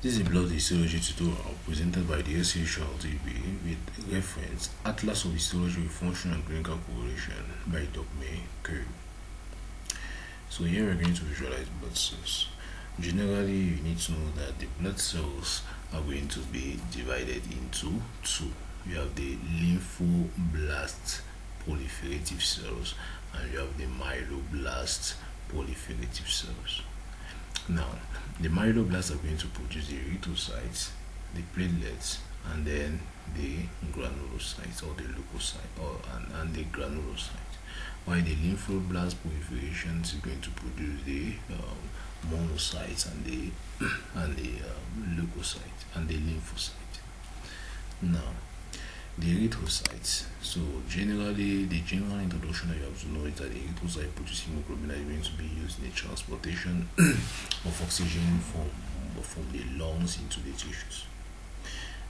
This is a blood histology tutorial presented by the SchrDbb with reference Atlas of Histology with Function and Clinical Correlation by Dongmei Cui. So here we're going to visualize blood cells. Generally, you need to know that the blood cells are going to be divided into two. You have the lymphoblast proliferative cells and you have the myeloblast proliferative cells. Now, the myeloblasts are going to produce the erythrocytes, the platelets, and then the granulocytes or the leukocyte and the granulocyte. While the lymphoblast proliferation is going to produce the monocytes and the leukocyte and the lymphocyte. Now, the erythrocytes. So generally, the general introduction that you have to know is that the erythrocyte produces hemoglobin that is going to be used in the transportation of oxygen from the lungs into the tissues.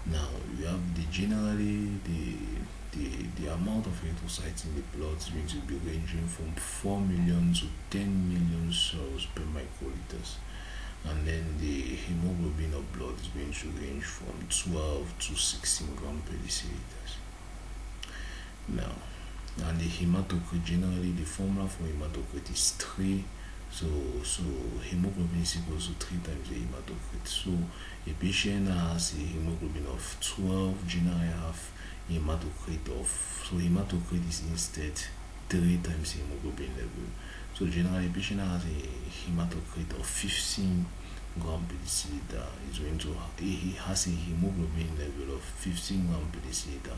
Now you have generally the amount of erythrocytes in the blood is going to be ranging from 4 million to 10 million cells per microliters. And then the hemoglobin of blood is going to range from 12 to 16 grams per deciliters. Now, and the hematocrit, generally the formula for hematocrit is 3. So hemoglobin is equal to 3 times the hematocrit. So a patient has a hemoglobin of 12, generally have hematocrit of, so hematocrit is instead 3 times hemoglobin level. So generally, a patient has a hematocrit of 15 grams per deciliter. He has a hemoglobin level of 15 grams per deciliter.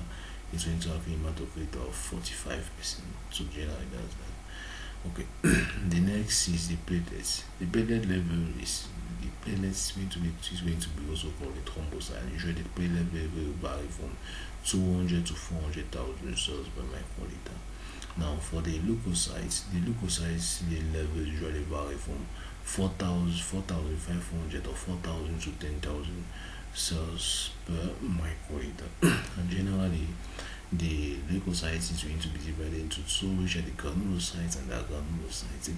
It's going to have a hematocrit of 45%. So generally, that's that. Okay. The next is the platelets. The platelet level is going to be also called the thrombocyte. Usually, the platelet level will vary from 200 to 400,000 cells per microliter. Now, for the leukocytes, the level usually vary from 4,500 or 4,000 to 10,000 cells per microliter. And generally, the leukocytes is going to be divided into two, which are the granulocytes and the agranulocytes. The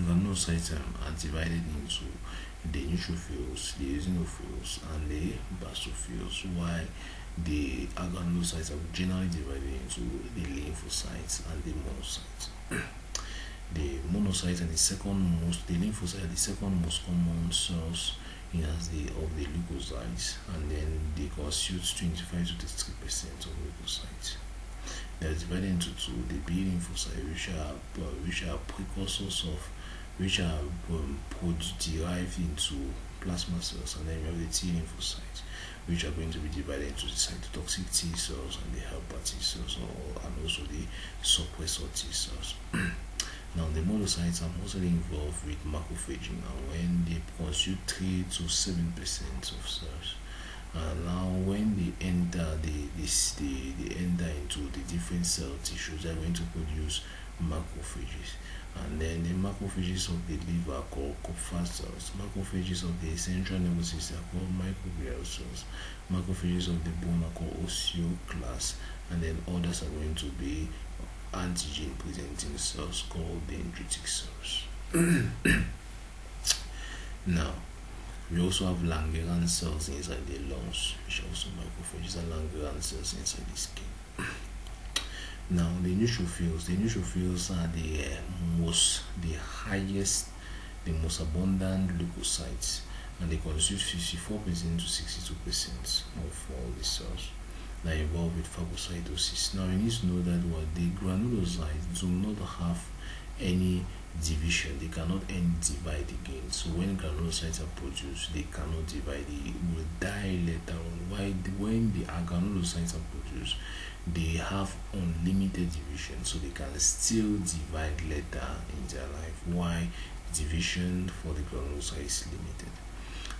granulocytes are divided into the neutrophils, the eosinophils, and the basophils, while the agranulocytes are generally divided into the lymphocytes and the monocytes. The monocytes are the lymphocytes are the second most common cells of the leukocytes, and then they constitute 25 to 33% of leukocytes. They are divided into two: the B lymphocytes, which are precursors of, which are derived into plasma cells, and then we have the T lymphocytes, which are going to be divided into the cytotoxic T cells and the helper T cells, and also the suppressor T cells. Now, the monocytes are mostly involved with macrophaging, and when they constitute 3 to 7% of cells. And now, when they enter into the different cell tissues, they are going to produce macrophages. And then the macrophages of the liver are called Kupffer cells. Macrophages of the central nervous system are called microglial cells. Macrophages of the bone are called osteoclasts, and then others are going to be antigen presenting cells called dendritic cells. Now, we also have Langerhans cells inside the lungs, which are also macrophages, and Langerhans cells inside the skin. Now, the neutrophils are the highest, the most abundant leukocytes, and they constitute 54% to 62% of all the cells that are involved with phagocytosis. Now, you need to know that the granulocytes do not have any division. They cannot divide again. So when granulocytes are produced, they cannot divide. They will die later on. When the granulocytes are produced, they have unlimited division, so they can still divide later in their life. Why division for the granulocyte is limited.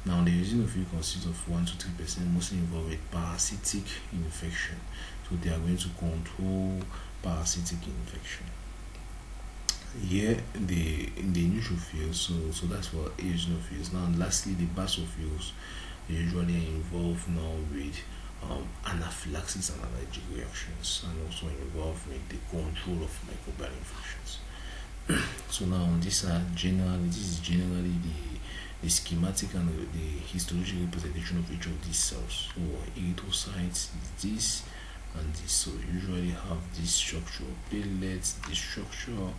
Now, the eosinophil consists of 1 to 3%, mostly involved with parasitic infection. So they are going to control parasitic infection. Here, the neutrophils, so that's for eosinophils. Now, lastly, the basophils usually are involved now with anaphylaxis and allergic reactions, and also involved with the control of microbial infections. So now this is generally the schematic and the histological representation of each of these cells. So erythrocytes is this and this. So usually have this structure. Platelets, this structure.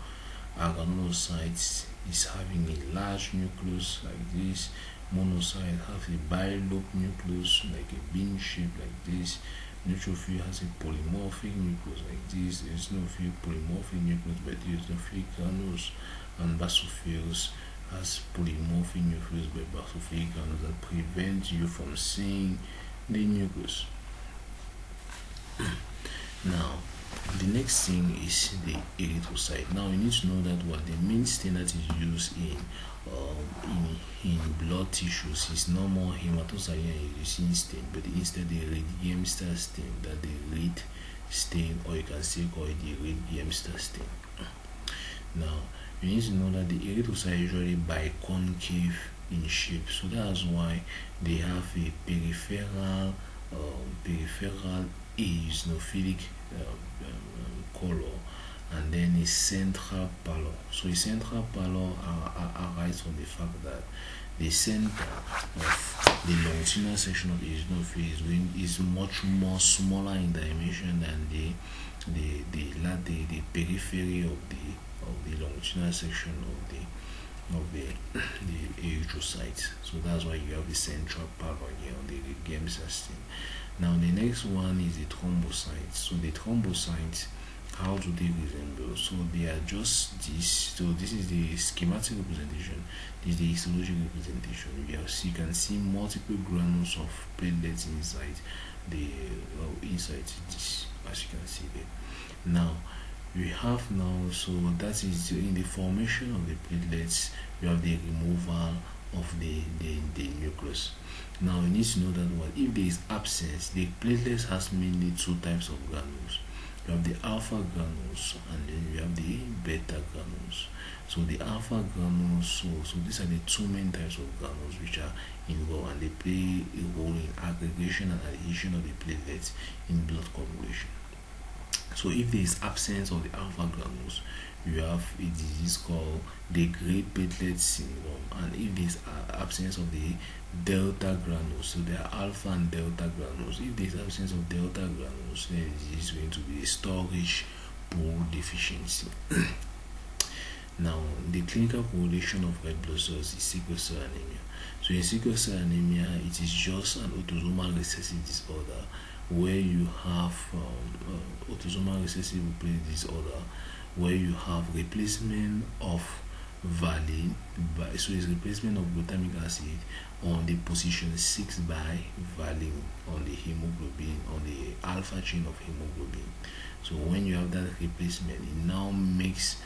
Granulocytes is having a large nucleus like this. Monocyte have a bilobe nucleus like a bean shape like this. Neutrophil has a polymorphic nucleus like this. Eosinophil polymorphic nucleus, but eosinophilic granules, and basophils has polymorphic nucleus by basophilic granules that prevent you from seeing the nucleus. Now, the next thing is the erythrocyte. Now you need to know that what the main stain that is used in blood tissues is no more hematocyte and erythrocyte stain, but instead the red Gamster stain, that the red stain, or you can say call it the red Gamster stain. Now you need to know that the erythrocyte is usually biconcave in shape, so that's why they have a peripheral eosinophilic color, and then a central pallor. So a central pallor arises from the fact that the center of the longitudinal section of the eosinophil is much more smaller in dimension than the periphery of the longitudinal section of the erythrocytes. So that's why you have the central pallor here on the Gamster stain. Now the next one is the thrombocytes. So the thrombocytes, how do they resemble? So they are just this. So this is the schematic representation. This is the histological representation. You can see multiple granules of platelets inside inside this, as you can see there. Now we have so that is in the formation of the platelets. We have the removal of the nucleus. Now you need to know that if there is absence, the platelets has mainly two types of granules. You have the alpha granules and then you have the beta granules. So the alpha granules, so these are the two main types of granules which are involved, and they play a role in aggregation and adhesion of the platelets in blood coagulation. So if there is absence of the alpha granules, you have a disease called the great platelet syndrome, and if there is absence of the delta granules, so there are alpha and delta granules. If there is absence of delta granules, then it is going to be a storage pool deficiency. Now, the clinical correlation of red blood cells is sickle cell anemia. So in sickle cell anemia, it is just an autosomal recessive disorder where you have autosomal recessive disorder where you have replacement of valine, so it's replacement of glutamic acid on the position 6 by valine on the hemoglobin, on the alpha chain of hemoglobin. So when you have that replacement, it now makes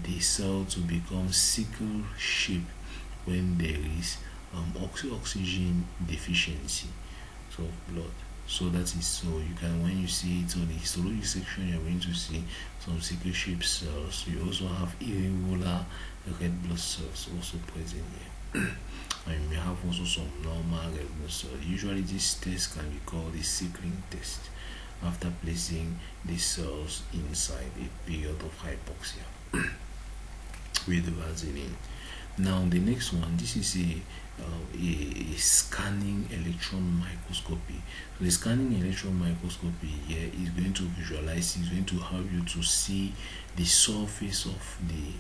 the cell to become sickle shape when there is oxygen deficiency of blood. So that is, so you can, when you see it on the histology section, you're going to see some sickle shaped cells. You also have irregular red blood cells also present here. And you may have also some normal red blood cells. Usually this test can be called a sickling test after placing the cells inside a period of hypoxia with the vaseline. Now the next one, this is a scanning electron microscopy. So the scanning electron microscopy here is going to visualize, is going to help you to see the surface of the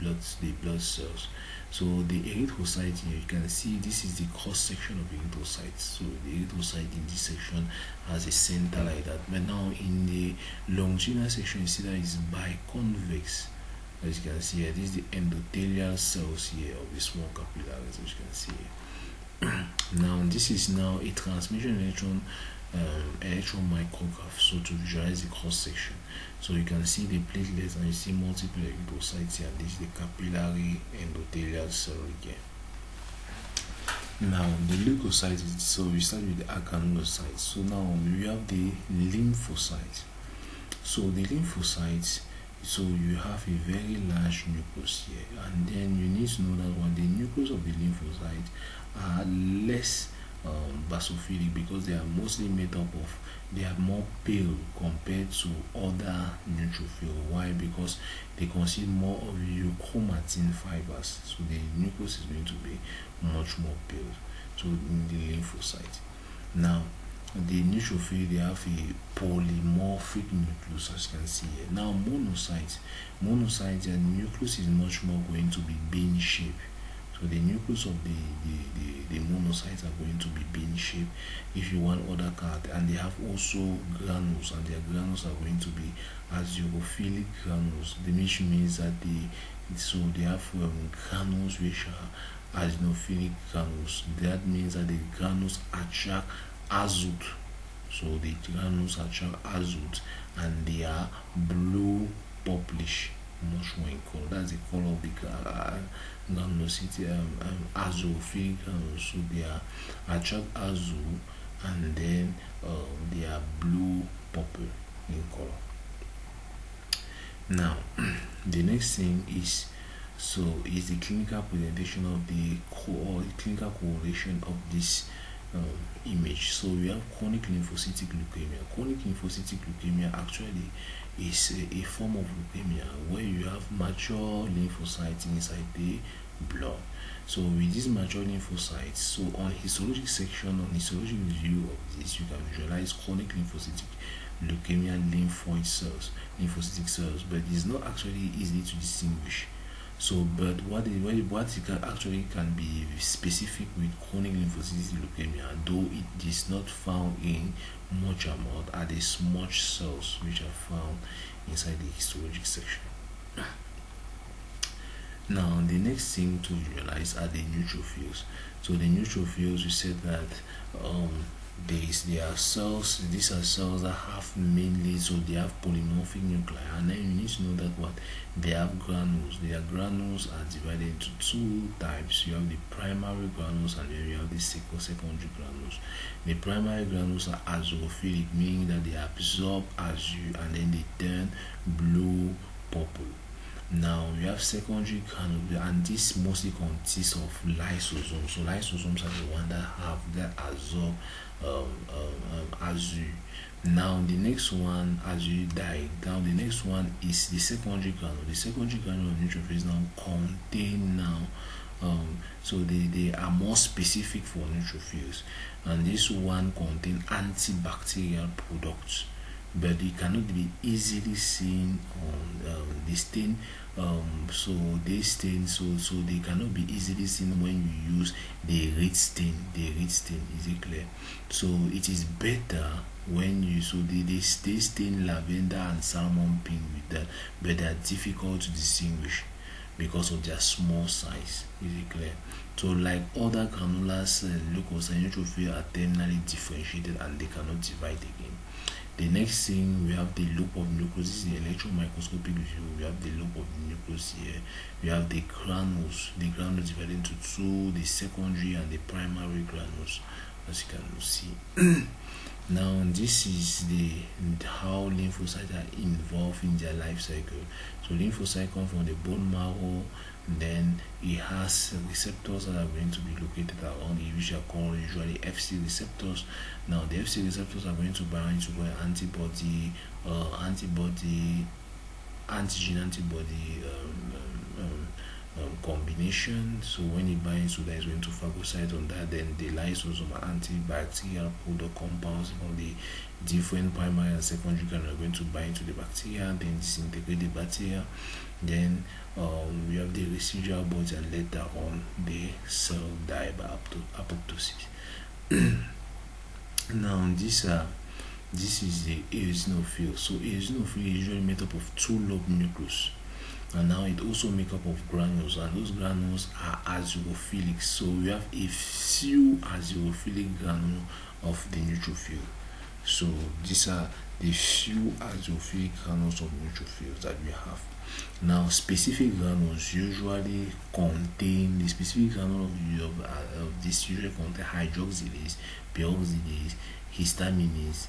blood cells. So the erythrocyte here, you can see this is the cross section of erythrocytes. So the erythrocyte in this section has a center like that, but now in the longitudinal section you see that it's biconvex. As you can see here, this is the endothelial cells here of the small capillaries, as you can see here. Now this is now a transmission electron micrograph, so to visualize the cross section. So you can see the platelets and you see multiple erythrocytes here. This is the capillary endothelial cell again. Now the leukocytes, so we start with the granulocytes. So now we have the lymphocytes. So the lymphocytes, so you have a very large nucleus here, and then you need to know that when the nucleus of the lymphocyte are less basophilic because they are mostly made up of, they are more pale compared to other neutrophils. Why? Because they consume more of euchromatin fibers, so the nucleus is going to be much more pale. So in the lymphocyte, now the neutrophil, they have a polymorphic nucleus, as you can see here. Now monocytes, the nucleus is much more going to be bean shaped. So the nucleus of the monocytes are going to be bean shaped if you want other card, and they have also granules, and their granules are going to be azurophilic granules, which means that they have granules which are azurophilic granules. That means that the granules attract azote. So the granules attract azote, and they are blue purplish, much more in color. That's the color of the granulosity, azophilic granules. So they are attract azote, and then they are blue purple in color. Now the next thing is the clinical presentation of the clinical correlation of this image. So we have chronic lymphocytic leukemia. Chronic lymphocytic leukemia actually is a form of leukemia where you have mature lymphocytes inside the blood. So with these mature lymphocytes, so on histologic section, on histologic review of this, you can visualize chronic lymphocytic leukemia lymphocytic cells, but it's not actually easy to distinguish. So, but what can be specific with chronic lymphocytic leukemia, though it is not found in much amount, are the smudge cells which are found inside the histologic section. Now, the next thing to realize are the neutrophils. So, the neutrophils, we said that there are cells. These are cells that have mainly, so they have polymorphic nuclei, and then you need to know that what they have granules. Their granules are divided into two types. You have the primary granules, and then you have the secondary granules. The primary granules are azurophilic, meaning that they absorb azure and then they turn blue purple. Now we have secondary granules, and this mostly consists of lysosomes. So lysosomes are the one that absorb azure. Now the next one, azure died. Now the next one is the secondary granule. The secondary granule of neutrophils now contain so they are more specific for neutrophils, and this one contain antibacterial products, but they cannot be easily seen on the stain. So they cannot be easily seen when you use the red stain. Is it clear? So it is better when you they stain lavender and salmon pink with that, but they are difficult to distinguish because of their small size. Is it clear? So like other granular leukocytes, neutrophils are terminally differentiated and they cannot divide again. The next thing, we have the loop of nucleus. This is the electron microscopic view. We have the loop of the nucleus here. We have the granules. The granules divided into two, the secondary and the primary granules, as you can see. Now this is how lymphocytes are involved in their life cycle. So lymphocytes come from the bone marrow, then it has receptors that are going to be located around it, which are called usually FC receptors. Now the FC receptors are going to bind to antibody, antigen combination. So when it binds to that, it's going to phagocyte on that. Then the lysosome antibacterial product compounds from the different primary and secondary granule are going to bind to the bacteria, then disintegrate the bacteria. Then we have the residual bodies, and later on the cell die by apoptosis. Now this is the eosinophil. So eosinophil is usually made up of two lobe nucleus, and now it also make up of granules, and those granules are azurophilic. So we have a few azurophilic granules of the neutrophil. So these are the few azurophilic granules of neutrophils that we have. Now specific granules usually contain, the specific granule of this usually contain hydroxylase, peroxidase, histaminase,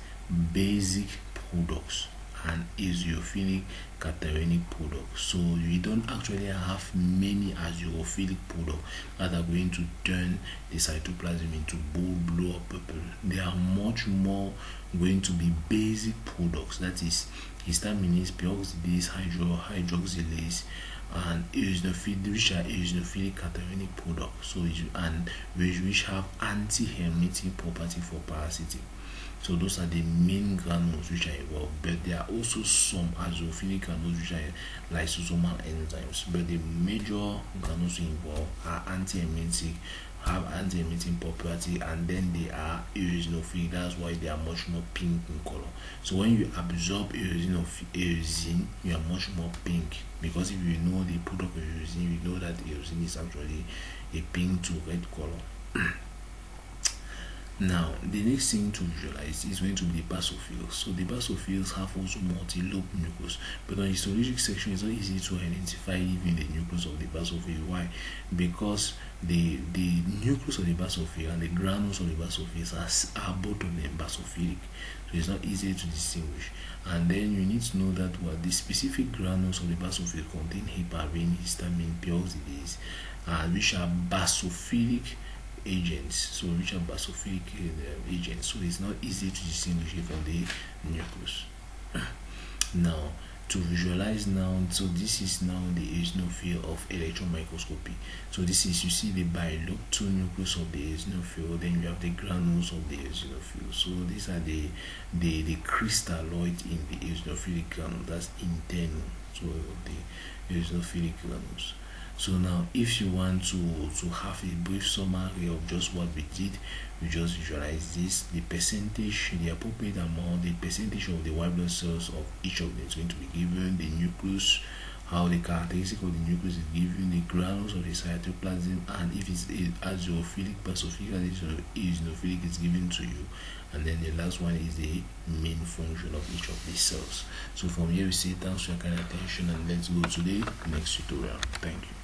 basic products, an eosinophilic cationic product. So you don't actually have many eosinophilic products that are going to turn the cytoplasm into bold blue or purple. They are much more going to be basic products, that is histaminase, peroxidase, hydroxylase, and which are eosinophilic cationic products. So and which have anti-hermetic property for parasitic. So those are the main granules which are involved, but there are also some azophilic granules which are lysosomal enzymes. But the major granules involved are anti-emetic, have anti-emetic property, and then they are eosinophilic. That's why they are much more pink in color. So when you absorb eosin, you are much more pink, because if you know the product of eosin, you know that eosin is actually a pink to red color. Now, the next thing to visualize is going to be the basophils. So the basophils have also multi-lobe nucleus, but on the histologic section, it's not easy to identify even the nucleus of the basophil. Why? Because the nucleus of the basophil and the granules of the basophils are both of them basophilic, so it's not easy to distinguish. And then you need to know that the specific granules of the basophil contain heparin, histamine, peroxidase, which are basophilic agents. So which are basophilic agents, so it's not easy to distinguish it from the nucleus. Now, to visualize now, so this is now the eosinophil of electron microscopy. So this is, you see the bilobed nucleus of the eosinophil, then you have the granules of the eosinophil. So these are the crystalloid in the eosinophilic granule, that's internal, so the eosinophilic granules. So now, if you want to have a brief summary of just what we did, we just visualize this: the percentage, the appropriate amount, the percentage of the white blood cells of each of them is going to be given, the nucleus, how the characteristic of the nucleus is given, the granules of the cytoplasm, and if it's azophilic, basophilic, and eosinophilic is given to you. And then the last one is the main function of each of these cells. So from here we say thanks for your kind attention, and let's go to the next tutorial. Thank you.